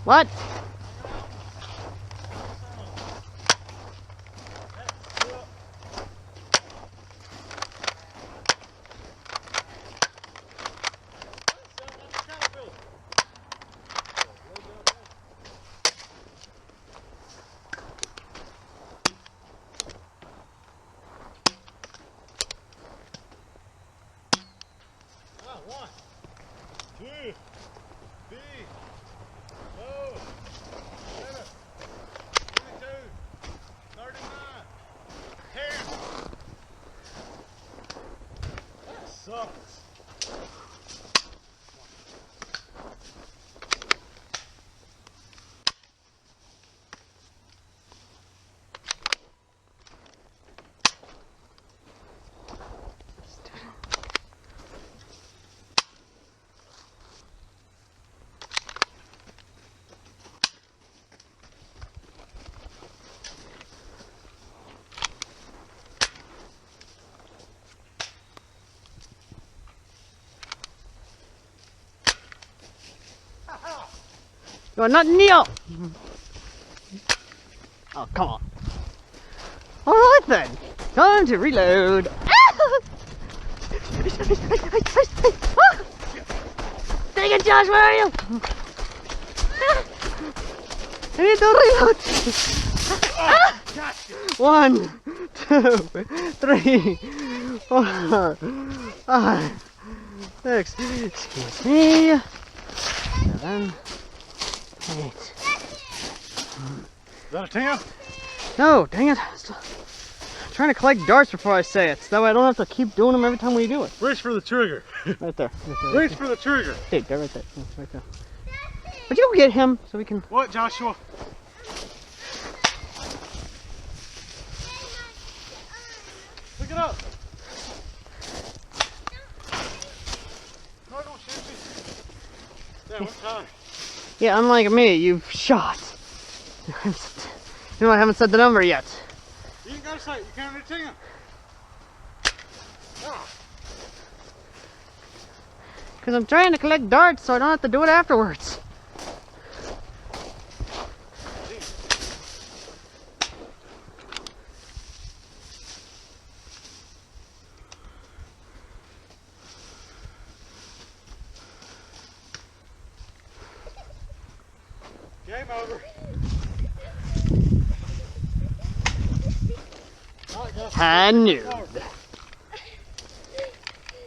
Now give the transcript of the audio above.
What? One, two, three, 4, 7, 22, 39, 10. That sucks. You're not Neo! Oh, come on. Alright then. Time to reload. Dang it, Josh, where are you? I need to reload. 1, 2, 3, 4, 5, 6, excuse me, 7, 8. Is that a 10? No, dang it. I'm trying to collect darts before I say it, so that way I don't have to keep doing them every time we do it. Reach for the trigger. Right there. Reach for the trigger. Dude, they're right there. Right there. Would you go get him so we can... What, Joshua? Pick it up. No, don't shoot me. Yeah, what time? Yeah, unlike me, you've shot. You know, I haven't said the number yet. You ain't gotta say it. You counted to 10. Oh. Because I'm trying to collect darts so I don't have to do it afterwards. Game over. I knew.